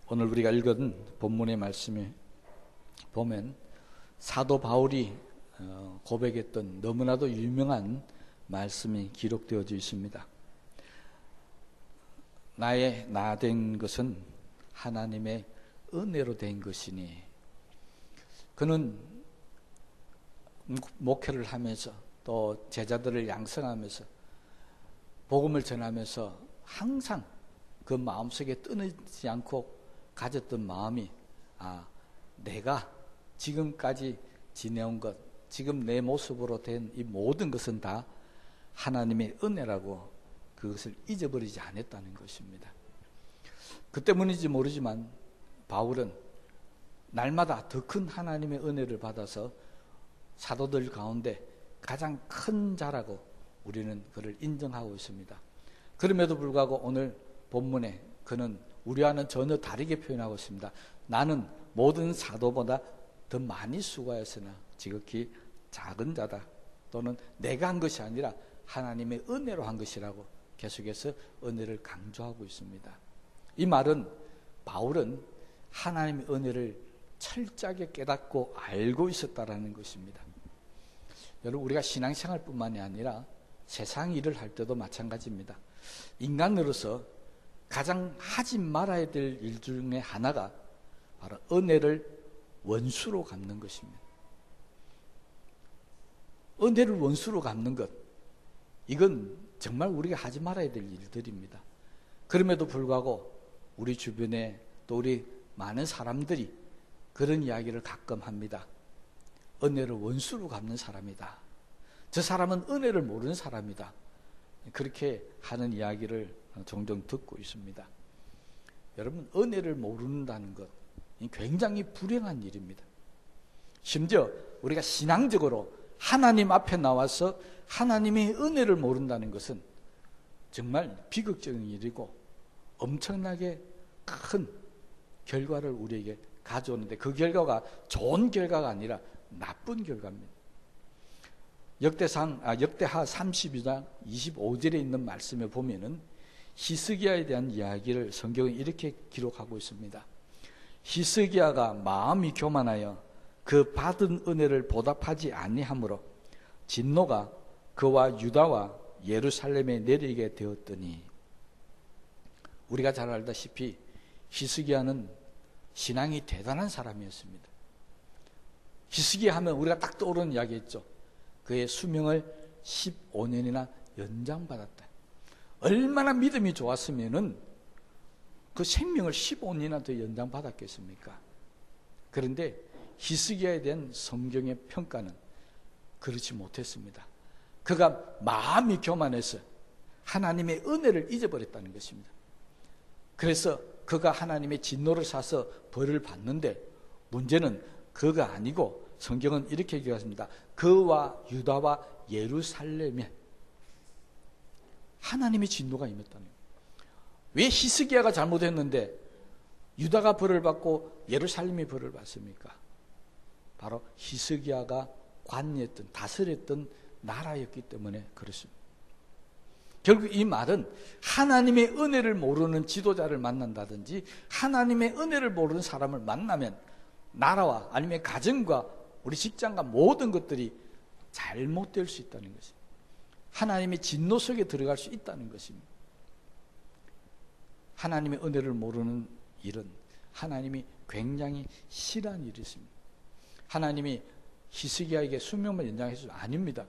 오늘 우리가 읽은 본문의 말씀에 보면 사도 바울이 고백했던 너무나도 유명한 말씀이 기록되어져 있습니다. 나의 나 된 것은 하나님의 은혜로 된 것이니. 그는 목회를 하면서 또 제자들을 양성하면서 복음을 전하면서 항상 그 마음속에 끊이지 않고 가졌던 마음이 내가 지금까지 지내온 것, 지금 내 모습으로 된 이 모든 것은 다 하나님의 은혜라고 그것을 잊어버리지 않았다는 것입니다. 그 때문인지 모르지만 바울은 날마다 더 큰 하나님의 은혜를 받아서 사도들 가운데 가장 큰 자라고 우리는 그를 인정하고 있습니다. 그럼에도 불구하고 오늘 본문에 그는 우리와는 전혀 다르게 표현하고 있습니다. 나는 모든 사도보다 더 많이 수고하였으나 지극히 작은 자다. 또는 내가 한 것이 아니라 하나님의 은혜로 한 것이라고 계속해서 은혜를 강조하고 있습니다. 이 말은 바울은 하나님의 은혜를 철저하게 깨닫고 알고 있었다라는 것입니다. 여러분, 우리가 신앙생활뿐만이 아니라 세상 일을 할 때도 마찬가지입니다. 인간으로서 가장 하지 말아야 될 일 중에 하나가 바로 은혜를 원수로 갚는 것입니다. 은혜를 원수로 갚는 것, 이건 정말 우리가 하지 말아야 될 일들입니다. 그럼에도 불구하고 우리 주변에 또 우리 많은 사람들이 그런 이야기를 가끔 합니다. 은혜를 원수로 갚는 사람이다. 저 사람은 은혜를 모르는 사람이다. 그렇게 하는 이야기를 종종 듣고 있습니다. 여러분, 은혜를 모른다는 것 굉장히 불행한 일입니다. 심지어 우리가 신앙적으로 하나님 앞에 나와서 하나님의 은혜를 모른다는 것은 정말 비극적인 일이고 엄청나게 큰 결과를 우리에게 가져오는데, 그 결과가 좋은 결과가 아니라 나쁜 결과입니다. 역대하 32장 25절에 있는 말씀에 보면은 히스기야에 대한 이야기를 성경은 이렇게 기록하고 있습니다. 히스기야가 마음이 교만하여 그 받은 은혜를 보답하지 아니하므로 진노가 그와 유다와 예루살렘에 내리게 되었더니. 우리가 잘 알다시피 히스기야는 신앙이 대단한 사람이었습니다. 히스기야 하면 우리가 딱 떠오르는 이야기였죠. 그의 수명을 15년이나 연장받았다. 얼마나 믿음이 좋았으면은 그 생명을 15년이나 더 연장받았겠습니까? 그런데 히스기야에 대한 성경의 평가는 그렇지 못했습니다. 그가 마음이 교만해서 하나님의 은혜를 잊어버렸다는 것입니다. 그래서 그가 하나님의 진노를 사서 벌을 받는데, 문제는 그가 아니고 성경은 이렇게 기록했습니다. 그와 유다와 예루살렘에 하나님의 진노가 임했다는 거예요. 왜 히스기야가 잘못했는데 유다가 벌을 받고 예루살렘이 벌을 받습니까? 바로 히스기야가 관리했던, 다스렸던 나라였기 때문에 그렇습니다. 결국 이 말은 하나님의 은혜를 모르는 지도자를 만난다든지 하나님의 은혜를 모르는 사람을 만나면 나라와 아니면 가정과 우리 직장과 모든 것들이 잘못될 수 있다는 것입니다. 하나님의 진노 속에 들어갈 수 있다는 것입니다. 하나님의 은혜를 모르는 일은 하나님이 굉장히 싫어하는 일이었습니다. 하나님이 히스기야에게 수명만 연장해서 아닙니다.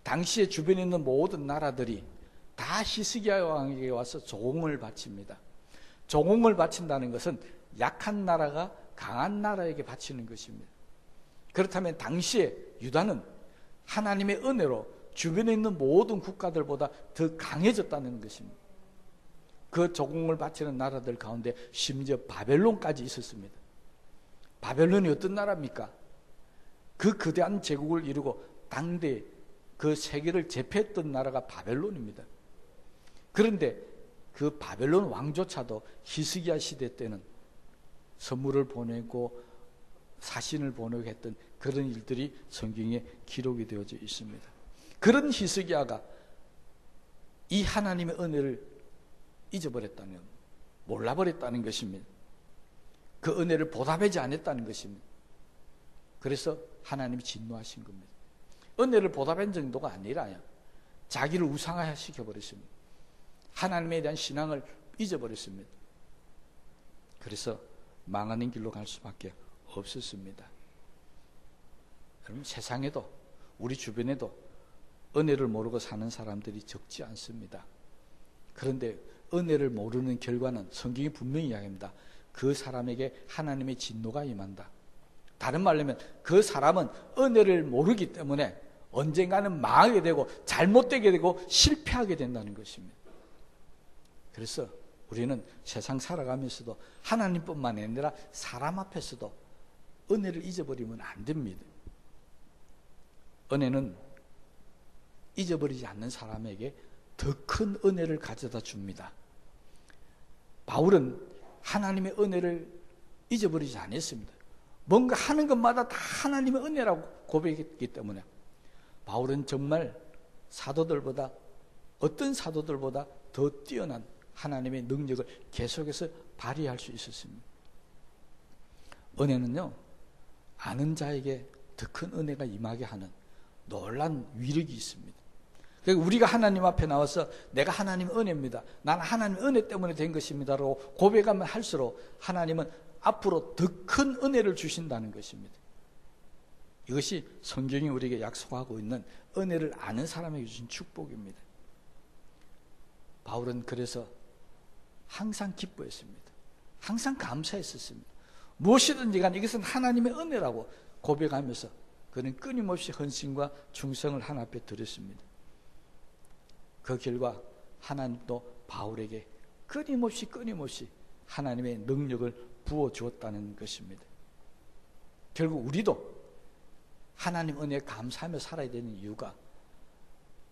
당시에 주변에 있는 모든 나라들이 다 히스기야 왕에게 와서 조공을 바칩니다. 조공을 바친다는 것은 약한 나라가 강한 나라에게 바치는 것입니다. 그렇다면 당시에 유다는 하나님의 은혜로 주변에 있는 모든 국가들보다 더 강해졌다는 것입니다. 그 조공을 바치는 나라들 가운데 심지어 바벨론까지 있었습니다. 바벨론이 어떤 나라입니까? 그 거대한 제국을 이루고 당대 그 세계를 제패했던 나라가 바벨론입니다. 그런데 그 바벨론 왕조차도 히스기야 시대 때는 선물을 보내고 사신을 보내고 했던 그런 일들이 성경에 기록이 되어져 있습니다. 그런 히스기야가 이 하나님의 은혜를 잊어버렸다는, 몰라버렸다는 것입니다. 그 은혜를 보답하지 않았다는 것입니다. 그래서 하나님이 진노하신 겁니다. 은혜를 보답한 정도가 아니라요, 자기를 우상화 시켜버렸습니다. 하나님에 대한 신앙을 잊어버렸습니다. 그래서 망하는 길로 갈 수밖에 없었습니다. 여러분, 세상에도 우리 주변에도 은혜를 모르고 사는 사람들이 적지 않습니다. 그런데 은혜를 모르는 결과는 성경이 분명히 이야기합니다. 그 사람에게 하나님의 진노가 임한다. 다른 말로 하면 그 사람은 은혜를 모르기 때문에 언젠가는 망하게 되고 잘못되게 되고 실패하게 된다는 것입니다. 그래서 우리는 세상 살아가면서도 하나님뿐만 아니라 사람 앞에서도 은혜를 잊어버리면 안 됩니다. 은혜는 잊어버리지 않는 사람에게 더 큰 은혜를 가져다 줍니다. 바울은 하나님의 은혜를 잊어버리지 않았습니다. 뭔가 하는 것마다 다 하나님의 은혜라고 고백했기 때문에 바울은 정말 사도들보다, 어떤 사도들보다 더 뛰어난 하나님의 능력을 계속해서 발휘할 수 있었습니다. 은혜는요, 아는 자에게 더 큰 은혜가 임하게 하는 놀라운 위력이 있습니다. 그러니까 우리가 하나님 앞에 나와서 내가 하나님의 은혜입니다, 나는 하나님의 은혜 때문에 된 것입니다 라고 고백하면 할수록 하나님은 앞으로 더 큰 은혜를 주신다는 것입니다. 이것이 성경이 우리에게 약속하고 있는 은혜를 아는 사람에게 주신 축복입니다. 바울은 그래서 항상 기뻐했습니다. 항상 감사했었습니다. 무엇이든지 간에 이것은 하나님의 은혜라고 고백하면서 그는 끊임없이 헌신과 충성을 하나님 앞에 드렸습니다. 그 결과 하나님도 바울에게 끊임없이 하나님의 능력을 부어주었다는 것입니다. 결국 우리도 하나님 은혜에 감사하며 살아야 되는 이유가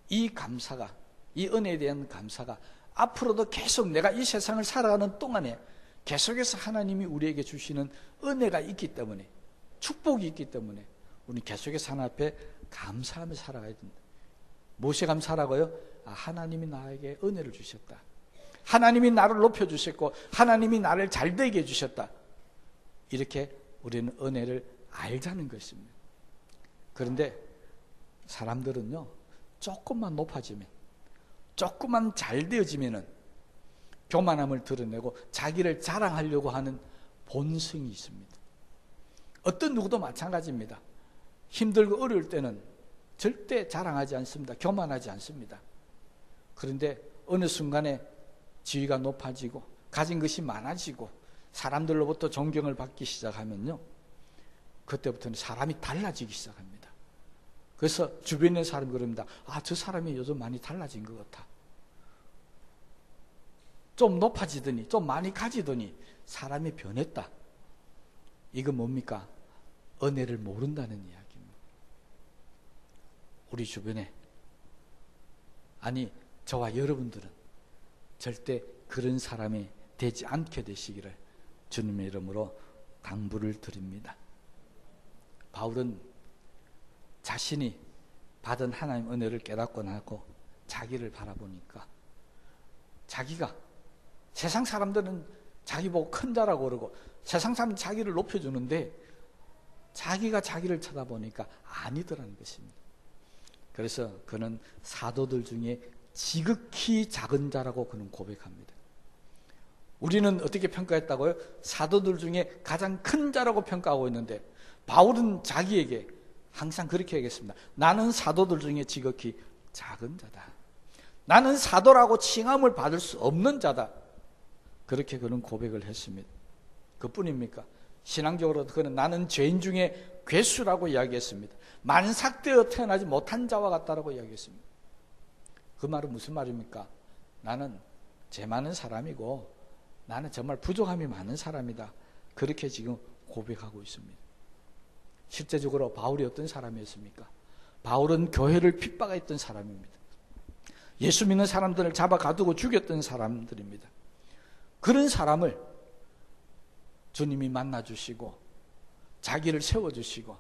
이 감사가, 이 은혜에 대한 감사가 앞으로도 계속 내가 이 세상을 살아가는 동안에 계속해서 하나님이 우리에게 주시는 은혜가 있기 때문에, 축복이 있기 때문에 우리는 계속해서 하나님 앞에 감사하며 살아가야 된다. 무엇에 감사하라고요? 하나님이 나에게 은혜를 주셨다. 하나님이 나를 높여주셨고 하나님이 나를 잘되게 해주셨다. 이렇게 우리는 은혜를 알자는 것입니다. 그런데 사람들은요, 조금만 높아지면, 조금만 잘 되어지면은 교만함을 드러내고 자기를 자랑하려고 하는 본성이 있습니다. 어떤 누구도 마찬가지입니다. 힘들고 어려울 때는 절대 자랑하지 않습니다. 교만하지 않습니다. 그런데 어느 순간에 지위가 높아지고 가진 것이 많아지고 사람들로부터 존경을 받기 시작하면요, 그때부터는 사람이 달라지기 시작합니다. 그래서 주변에 있는 사람이 그럽니다. 저 사람이 요즘 많이 달라진 것 같아. 좀 높아지더니, 좀 많이 가지더니 사람이 변했다. 이건 뭡니까? 은혜를 모른다는 이야기입니다. 우리 주변에, 아니 저와 여러분들은 절대 그런 사람이 되지 않게 되시기를 주님의 이름으로 당부를 드립니다. 바울은 자신이 받은 하나님의 은혜를 깨닫고 나고 자기를 바라보니까 자기가, 세상 사람들은 자기 보고 큰 자라고 그러고 세상 사람은 자기를 높여주는데 자기가 자기를 쳐다보니까 아니더라는 것입니다. 그래서 그는 사도들 중에 지극히 작은 자라고 그는 고백합니다. 우리는 어떻게 평가했다고요? 사도들 중에 가장 큰 자라고 평가하고 있는데 바울은 자기에게 항상 그렇게 얘기했습니다. 나는 사도들 중에 지극히 작은 자다. 나는 사도라고 칭함을 받을 수 없는 자다. 그렇게 그는 고백을 했습니다. 그뿐입니까? 신앙적으로 그는 나는 죄인 중에 괴수라고 이야기했습니다. 만삭되어 태어나지 못한 자와 같다라고 이야기했습니다. 그 말은 무슨 말입니까? 나는 죄 많은 사람이고 나는 정말 부족함이 많은 사람이다. 그렇게 지금 고백하고 있습니다. 실제적으로 바울이 어떤 사람이었습니까? 바울은 교회를 핍박했던 사람입니다. 예수 믿는 사람들을 잡아 가두고 죽였던 사람들입니다. 그런 사람을 주님이 만나주시고 자기를 세워주시고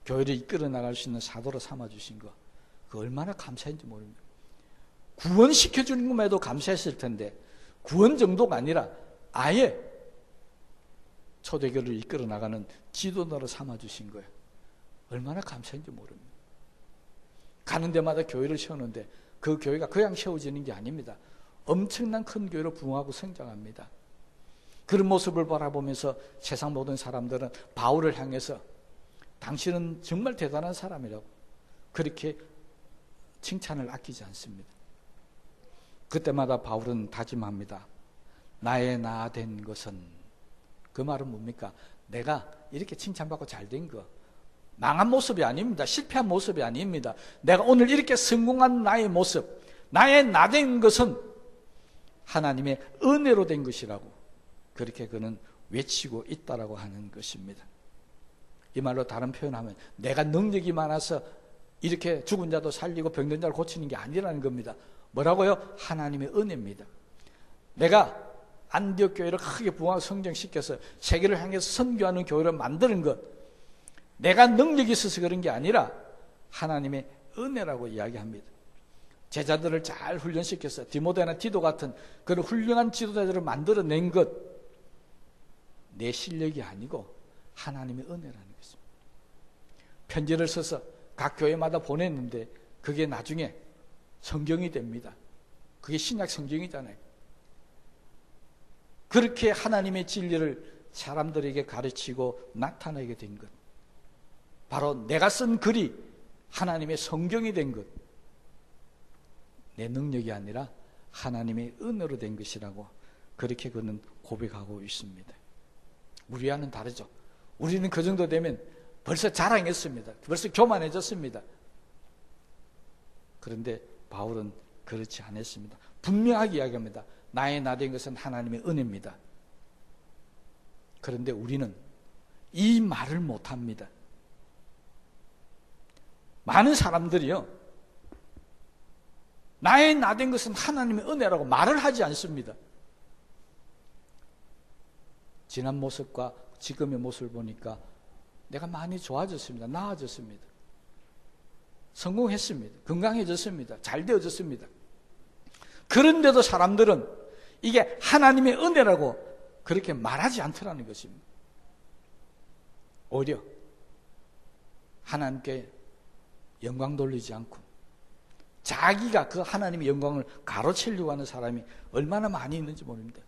교회를 이끌어 나갈 수 있는 사도로 삼아주신 거, 그 얼마나 감사한지 모릅니다. 구원시켜주는 것에도 감사했을 텐데 구원 정도가 아니라 아예 초대교회를 이끌어 나가는 지도자로 삼아주신 거예요. 얼마나 감사한지 모릅니다. 가는 데마다 교회를 세우는데 그 교회가 그냥 세워지는 게 아닙니다. 엄청난 큰 교회로 부흥하고 성장합니다. 그런 모습을 바라보면서 세상 모든 사람들은 바울을 향해서 당신은 정말 대단한 사람이라고 그렇게 칭찬을 아끼지 않습니다. 그때마다 바울은 다짐합니다. 나의 나 된 것은, 그 말은 뭡니까? 내가 이렇게 칭찬받고 잘 된 거, 망한 모습이 아닙니다. 실패한 모습이 아닙니다. 내가 오늘 이렇게 성공한 나의 모습, 나의 나 된 것은 하나님의 은혜로 된 것이라고 그렇게 그는 외치고 있다라고 하는 것입니다. 이 말로 다른 표현하면 내가 능력이 많아서 이렇게 죽은 자도 살리고 병든 자를 고치는 게 아니라는 겁니다. 뭐라고요? 하나님의 은혜입니다. 내가 안디옥 교회를 크게 부흥하고 성장시켜서 세계를 향해서 선교하는 교회를 만드는 것, 내가 능력이 있어서 그런 게 아니라 하나님의 은혜라고 이야기합니다. 제자들을 잘 훈련시켜서 디모데나 디도 같은 그런 훌륭한 지도자들을 만들어낸 것, 내 실력이 아니고 하나님의 은혜라는 것입니다. 편지를 써서 각 교회마다 보냈는데 그게 나중에 성경이 됩니다. 그게 신약 성경이잖아요. 그렇게 하나님의 진리를 사람들에게 가르치고 나타내게 된 것, 바로 내가 쓴 글이 하나님의 성경이 된 것, 내 능력이 아니라 하나님의 은혜로 된 것이라고 그렇게 그는 고백하고 있습니다. 우리와는 다르죠. 우리는 그 정도 되면 벌써 자랑했습니다. 벌써 교만해졌습니다. 그런데 바울은 그렇지 않았습니다. 분명하게 이야기합니다. 나의 나 된 것은 하나님의 은혜입니다. 그런데 우리는 이 말을 못합니다. 많은 사람들이요, 나의 나 된 것은 하나님의 은혜라고 말을 하지 않습니다. 지난 모습과 지금의 모습을 보니까 내가 많이 좋아졌습니다. 나아졌습니다. 성공했습니다. 건강해졌습니다. 잘 되어졌습니다. 그런데도 사람들은 이게 하나님의 은혜라고 그렇게 말하지 않더라는 것입니다. 오히려 하나님께 영광 돌리지 않고 자기가 그 하나님의 영광을 가로채려고 하는 사람이 얼마나 많이 있는지 모릅니다.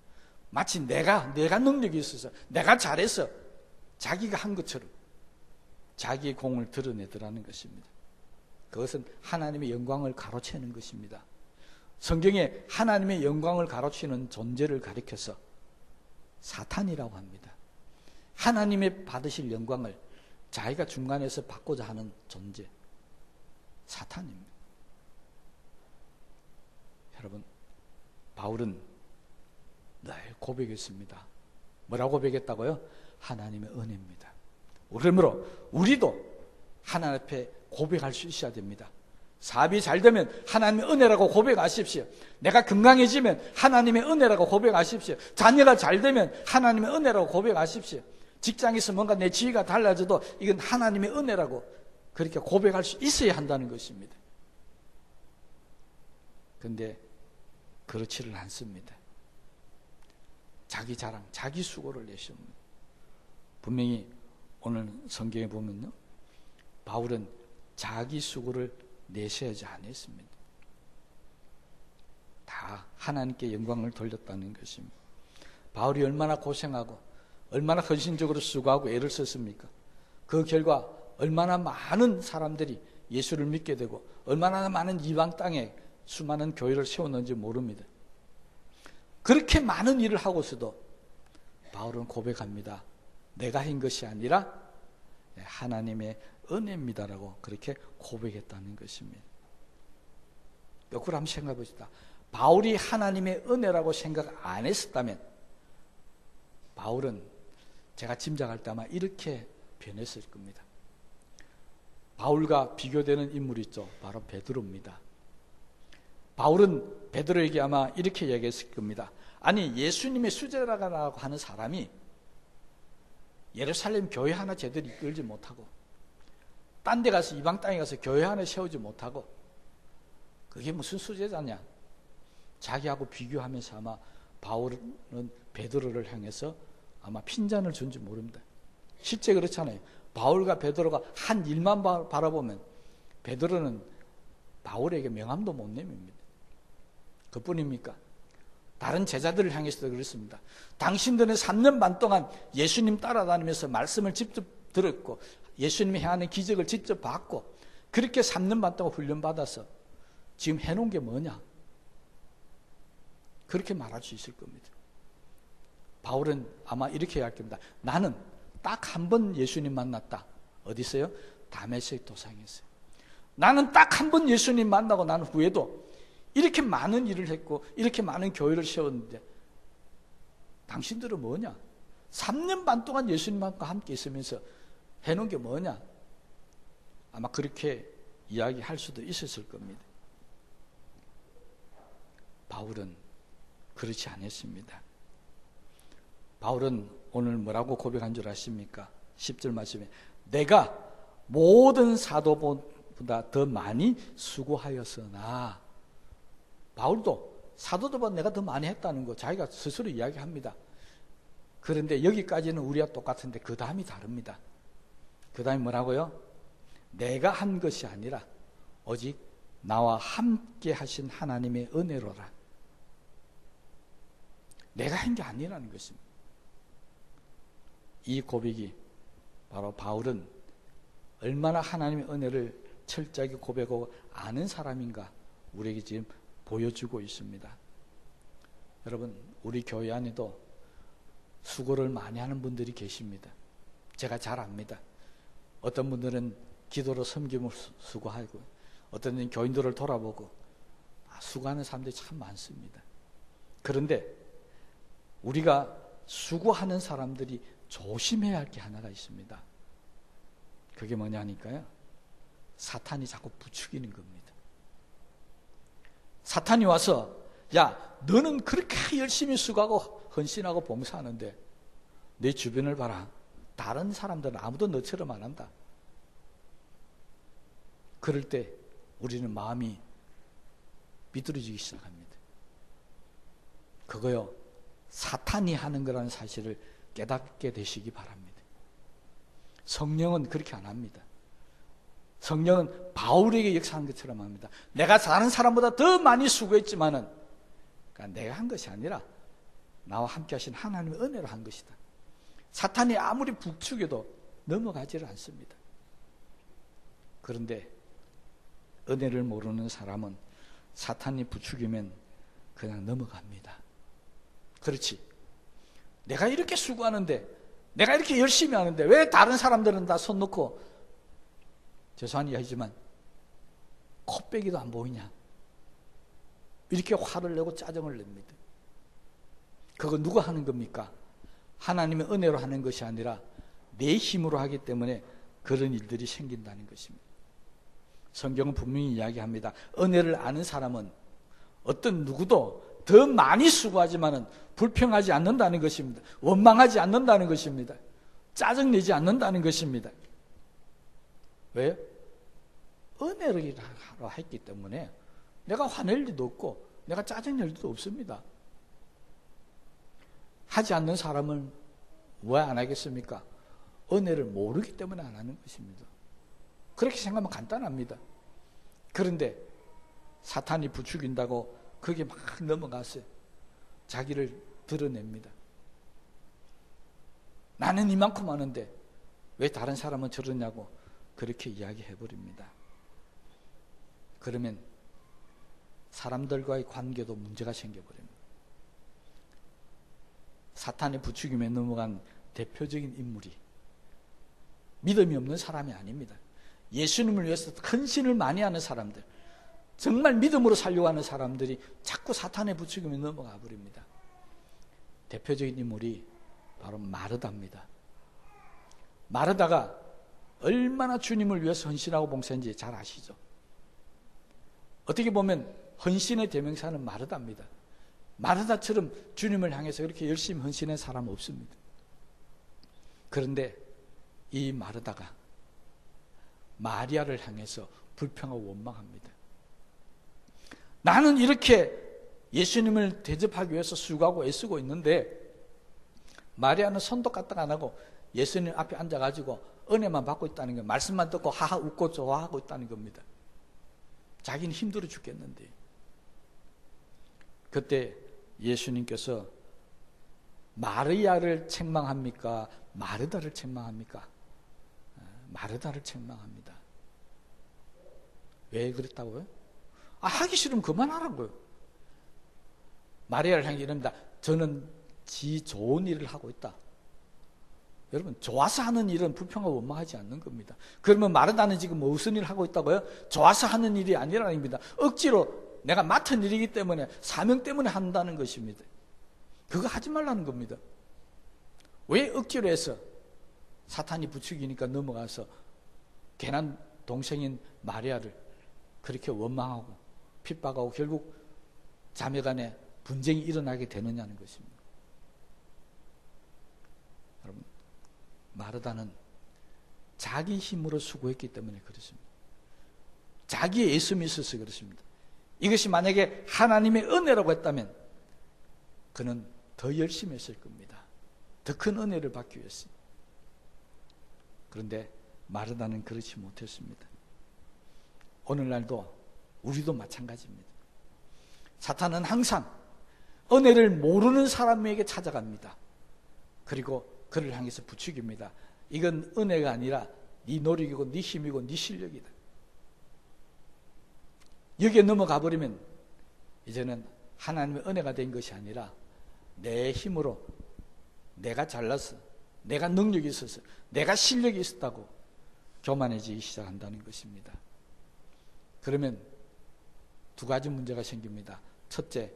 마치 내가 능력이 있어서, 내가 잘해서 자기가 한 것처럼 자기의 공을 드러내더라는 것입니다. 그것은 하나님의 영광을 가로채는 것입니다. 성경에 하나님의 영광을 가로치는 존재를 가리켜서 사탄이라고 합니다. 하나님의 받으실 영광을 자기가 중간에서 받고자 하는 존재, 사탄입니다. 여러분, 바울은 늘 고백했습니다. 뭐라고 고백했다고요? 하나님의 은혜입니다. 그러므로 우리도 하나님 앞에 고백할 수 있어야 됩니다. 사업이 잘 되면 하나님의 은혜라고 고백하십시오. 내가 건강해지면 하나님의 은혜라고 고백하십시오. 자녀가 잘 되면 하나님의 은혜라고 고백하십시오. 직장에서 뭔가 내 지위가 달라져도 이건 하나님의 은혜라고 그렇게 고백할 수 있어야 한다는 것입니다. 그런데 그렇지를 않습니다. 자기 자랑, 자기 수고를 내십니다. 분명히 오늘 성경에 보면요, 바울은 자기 수고를 내셔야지 않았습니다. 다 하나님께 영광을 돌렸다는 것입니다. 바울이 얼마나 고생하고 얼마나 헌신적으로 수고하고 애를 썼습니까? 그 결과 얼마나 많은 사람들이 예수를 믿게 되고 얼마나 많은 이방 땅에 수많은 교회를 세웠는지 모릅니다. 그렇게 많은 일을 하고서도 바울은 고백합니다. 내가 한 것이 아니라 하나님의 은혜입니다라고 그렇게 고백했다는 것입니다. 거꾸로 한번 생각해 봅시다. 바울이 하나님의 은혜라고 생각 안 했었다면 바울은 제가 짐작할 때 아마 이렇게 변했을 겁니다. 바울과 비교되는 인물이 있죠. 바로 베드로입니다. 바울은 베드로에게 아마 이렇게 얘기했을 겁니다. 아니, 예수님의 수제자라고 하는 사람이 예루살렘 교회 하나 제대로 이끌지 못하고 딴 데 가서 이방 땅에 가서 교회 하나 세우지 못하고 그게 무슨 수제자냐, 자기하고 비교하면서 아마 바울은 베드로를 향해서 아마 핀잔을 준지 모릅니다. 실제 그렇잖아요. 바울과 베드로가 한 일만 바라보면 베드로는 바울에게 명함도 못 내밉니다. 그뿐입니까? 다른 제자들을 향해서도 그렇습니다. 당신들은 3년 반 동안 예수님 따라다니면서 말씀을 직접 들었고 예수님이 행하는 기적을 직접 봤고 그렇게 3년 반 동안 훈련받아서 지금 해놓은 게 뭐냐? 그렇게 말할 수 있을 겁니다. 바울은 아마 이렇게 이야기할 겁니다. 나는 딱 한 번 예수님 만났다. 어디 있어요? 다메섹 도상에서요. 나는 딱 한 번 예수님 만나고 난 후에도 이렇게 많은 일을 했고 이렇게 많은 교회를 세웠는데 당신들은 뭐냐? 3년 반 동안 예수님과 함께 있으면서 해놓은 게 뭐냐? 아마 그렇게 이야기할 수도 있었을 겁니다. 바울은 그렇지 않았습니다. 바울은 오늘 뭐라고 고백한 줄 아십니까? 10절 말씀에 내가 모든 사도보다 더 많이 수고하였으나 바울도 사도들보다 내가 더 많이 했다는 거 자기가 스스로 이야기합니다. 그런데 여기까지는 우리와 똑같은데 그 다음이 다릅니다. 그 다음이 뭐라고요? 내가 한 것이 아니라 오직 나와 함께 하신 하나님의 은혜로라. 내가 한 게 아니라는 것입니다. 이 고백이 바로 바울은 얼마나 하나님의 은혜를 철저하게 고백하고 아는 사람인가 우리에게 지금 보여주고 있습니다. 여러분, 우리 교회 안에도 수고를 많이 하는 분들이 계십니다. 제가 잘 압니다. 어떤 분들은 기도로 섬김을 수고하고 어떤 분은 교인들을 돌아보고 수고하는 사람들이 참 많습니다. 그런데 우리가 수고하는 사람들이 조심해야 할 게 하나가 있습니다. 그게 뭐냐니까요? 사탄이 자꾸 부추기는 겁니다. 사탄이 와서 야, 너는 그렇게 열심히 수고하고 헌신하고 봉사하는데 내 주변을 봐라. 다른 사람들은 아무도 너처럼 안 한다. 그럴 때 우리는 마음이 비뚤어지기 시작합니다. 그거요, 사탄이 하는 거라는 사실을 깨닫게 되시기 바랍니다. 성령은 그렇게 안 합니다. 성령은 바울에게 역사한 것처럼 합니다. 내가 다른 사람보다 더 많이 수고했지만은 그러니까 내가 한 것이 아니라 나와 함께 하신 하나님의 은혜로 한 것이다. 사탄이 아무리 부추겨도 넘어가지를 않습니다. 그런데 은혜를 모르는 사람은 사탄이 부추기면 그냥 넘어갑니다. 그렇지. 내가 이렇게 수고하는데, 내가 이렇게 열심히 하는데 왜 다른 사람들은 다 손 놓고 죄송한 이야기지만 코빼기도 안 보이냐? 이렇게 화를 내고 짜증을 냅니다. 그거 누가 하는 겁니까? 하나님의 은혜로 하는 것이 아니라 내 힘으로 하기 때문에 그런 일들이 생긴다는 것입니다. 성경은 분명히 이야기합니다. 은혜를 아는 사람은 어떤 누구도 더 많이 수고하지만은 불평하지 않는다는 것입니다. 원망하지 않는다는 것입니다. 짜증내지 않는다는 것입니다. 왜요? 은혜로 하러 했기 때문에 내가 화낼 일도 없고 내가 짜증낼 일도 없습니다. 하지 않는 사람은 왜 안 하겠습니까? 은혜를 모르기 때문에 안 하는 것입니다. 그렇게 생각하면 간단합니다. 그런데 사탄이 부추긴다고 그게 막 넘어갔어요. 자기를 드러냅니다. 나는 이만큼 하는데 왜 다른 사람은 저러냐고 그렇게 이야기해버립니다. 그러면 사람들과의 관계도 문제가 생겨버립니다. 사탄의 부추김에 넘어간 대표적인 인물이 믿음이 없는 사람이 아닙니다. 예수님을 위해서 헌신을 많이 하는 사람들, 정말 믿음으로 살려고 하는 사람들이 자꾸 사탄의 부추김에 넘어가 버립니다. 대표적인 인물이 바로 마르다입니다. 마르다가 얼마나 주님을 위해서 헌신하고 봉사했는지 잘 아시죠? 어떻게 보면 헌신의 대명사는 마르다입니다. 마르다처럼 주님을 향해서 그렇게 열심히 헌신한 사람 없습니다. 그런데 이 마르다가 마리아를 향해서 불평하고 원망합니다. 나는 이렇게 예수님을 대접하기 위해서 수고하고 애쓰고 있는데 마리아는 손도 까딱 안 하고 예수님 앞에 앉아가지고 은혜만 받고 있다는 거예요. 말씀만 듣고 하하 웃고 좋아하고 있다는 겁니다. 자기는 힘들어 죽겠는데. 그때 예수님께서 마리아를 책망합니까? 마르다를 책망합니까? 마르다를 책망합니다. 왜 그랬다고요? 하기 싫으면 그만하라고요. 마리아를 향해 이럽니다. 저는 지 좋은 일을 하고 있다. 여러분, 좋아서 하는 일은 불평하고 원망하지 않는 겁니다. 그러면 마르다는 지금 무슨 일을 하고 있다고요? 좋아서 하는 일이 아니라는 겁니다. 억지로 내가 맡은 일이기 때문에, 사명 때문에 한다는 것입니다. 그거 하지 말라는 겁니다. 왜 억지로 해서 사탄이 부추기니까 넘어가서 괜한 동생인 마리아를 그렇게 원망하고 핍박하고 결국 자매간에 분쟁이 일어나게 되느냐는 것입니다. 여러분, 마르다는 자기 힘으로 수고했기 때문에 그렇습니다. 자기의 애씀이 있어서 그렇습니다. 이것이 만약에 하나님의 은혜라고 했다면 그는 더 열심히 했을 겁니다. 더 큰 은혜를 받기 위해서. 그런데 마르다는 그렇지 못했습니다. 오늘날도 우리도 마찬가지입니다. 사탄은 항상 은혜를 모르는 사람에게 찾아갑니다. 그리고 그를 향해서 부추깁니다. 이건 은혜가 아니라 네 노력이고 네 힘이고 네 실력이다. 여기에 넘어가 버리면 이제는 하나님의 은혜가 된 것이 아니라 내 힘으로 내가 잘나서 내가 능력이 있어서 내가 실력이 있었다고 교만해지기 시작한다는 것입니다. 그러면 두 가지 문제가 생깁니다. 첫째,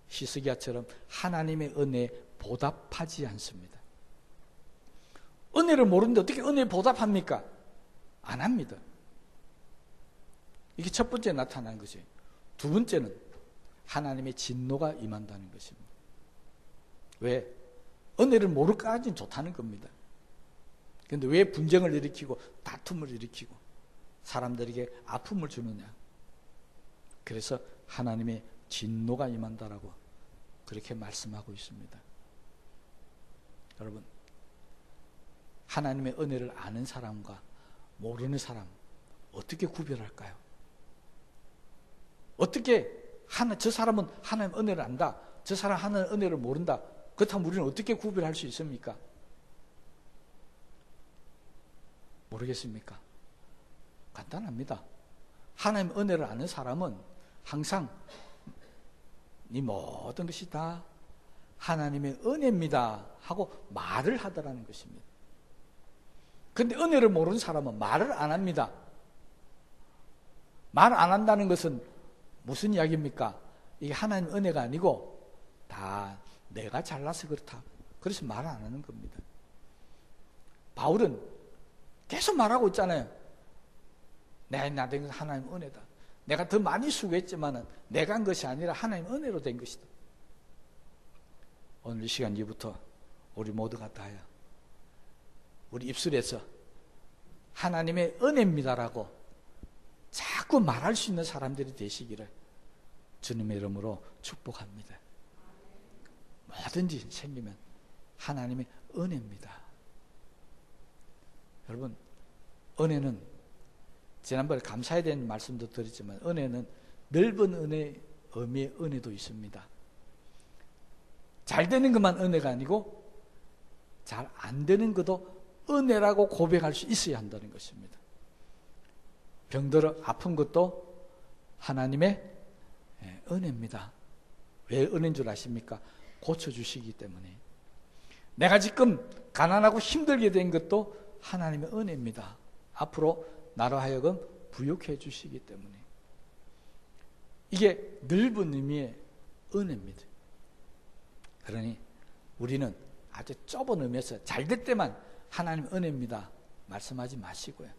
히스기야처럼 하나님의 은혜에 보답하지 않습니다. 은혜를 모르는데 어떻게 은혜에 보답합니까? 안 합니다. 이게 첫 번째 나타나는 것이에요. 두 번째는 하나님의 진노가 임한다는 것입니다. 왜? 은혜를 모를까지는 좋다는 겁니다. 그런데 왜 분쟁을 일으키고 다툼을 일으키고 사람들에게 아픔을 주느냐? 그래서 하나님의 진노가 임한다라고 그렇게 말씀하고 있습니다. 여러분, 하나님의 은혜를 아는 사람과 모르는 사람 어떻게 구별할까요? 어떻게 저 사람은 하나님의 은혜를 안다, 저 사람은 하나님의 은혜를 모른다, 그렇다면 우리는 어떻게 구별할 수 있습니까? 모르겠습니까? 간단합니다. 하나님의 은혜를 아는 사람은 항상 이 모든 것이 다 하나님의 은혜입니다 하고 말을 하더라는 것입니다. 그런데 은혜를 모르는 사람은 말을 안 합니다. 말 안 한다는 것은 무슨 이야기입니까? 이게 하나님의 은혜가 아니고 다 내가 잘나서 그렇다. 그래서 말을 안 하는 겁니다. 바울은 계속 말하고 있잖아요. 나 된 것은 하나님의 은혜다. 내가 더 많이 수고했지만은 내가 한 것이 아니라 하나님의 은혜로 된 것이다. 오늘 이 시간 이후부터 우리 모두가 다야 우리 입술에서 하나님의 은혜입니다라고 자꾸 말할 수 있는 사람들이 되시기를 주님의 이름으로 축복합니다. 뭐든지 생기면 하나님의 은혜입니다. 여러분, 은혜는 지난번에 감사에 대한 말씀도 드렸지만 은혜는 넓은 은혜, 의미의 은혜도 있습니다. 잘 되는 것만 은혜가 아니고 잘 안 되는 것도 은혜라고 고백할 수 있어야 한다는 것입니다. 병들어 아픈 것도 하나님의 은혜입니다. 왜 은혜인 줄 아십니까? 고쳐주시기 때문에. 내가 지금 가난하고 힘들게 된 것도 하나님의 은혜입니다. 앞으로 나로 하여금 부욕해 주시기 때문에. 이게 넓은 의미의 은혜입니다. 그러니 우리는 아주 좁은 의미에서 잘 될 때만 하나님의 은혜입니다 말씀하지 마시고요.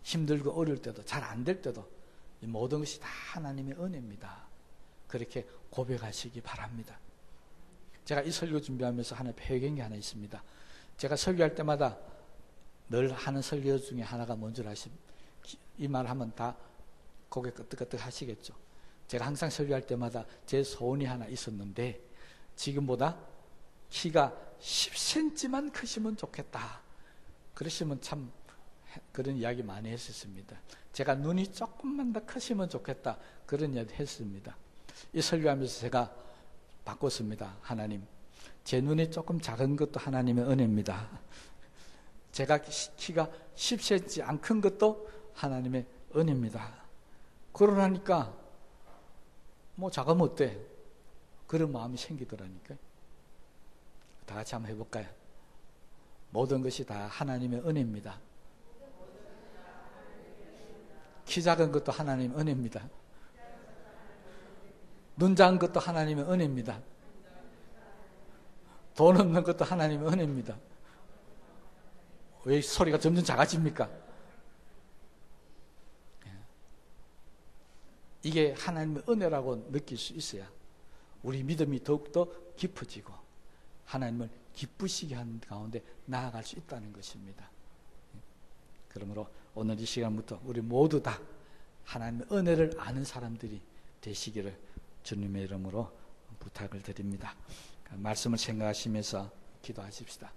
힘들고 어려울 때도 잘 안 될 때도 이 모든 것이 다 하나님의 은혜입니다. 그렇게 고백하시기 바랍니다. 제가 이 설교 준비하면서 하나 배경이 하나 있습니다. 제가 설교할 때마다 늘 하는 설교 중에 하나가 뭔지 아십니까? 이 말 하면 다 고개 끄덕끄덕 하시겠죠. 제가 항상 설교할 때마다 제 소원이 하나 있었는데 지금보다 키가 10cm만 크시면 좋겠다. 그러시면 참 그런 이야기 많이 했었습니다. 제가 눈이 조금만 더 크시면 좋겠다. 그런 이야기 했습니다. 이 설교하면서 제가 바꿨습니다. 하나님, 제 눈이 조금 작은 것도 하나님의 은혜입니다. 제가 키가 10cm 안 큰 것도 하나님의 은혜입니다. 그러니까 뭐 작으면 어때? 그런 마음이 생기더라니까요. 다 같이 한번 해볼까요? 모든 것이 다 하나님의 은혜입니다. 키 작은 것도 하나님의 은혜입니다. 눈 작은 것도 하나님의 은혜입니다. 돈 없는 것도 하나님의 은혜입니다. 왜 소리가 점점 작아집니까? 이게 하나님의 은혜라고 느낄 수 있어야 우리 믿음이 더욱더 깊어지고 하나님을 기쁘시게 하는 가운데 나아갈 수 있다는 것입니다. 그러므로 오늘 이 시간부터 우리 모두 다 하나님의 은혜를 아는 사람들이 되시기를 주님의 이름으로 부탁을 드립니다. 말씀을 생각하시면서 기도하십시다.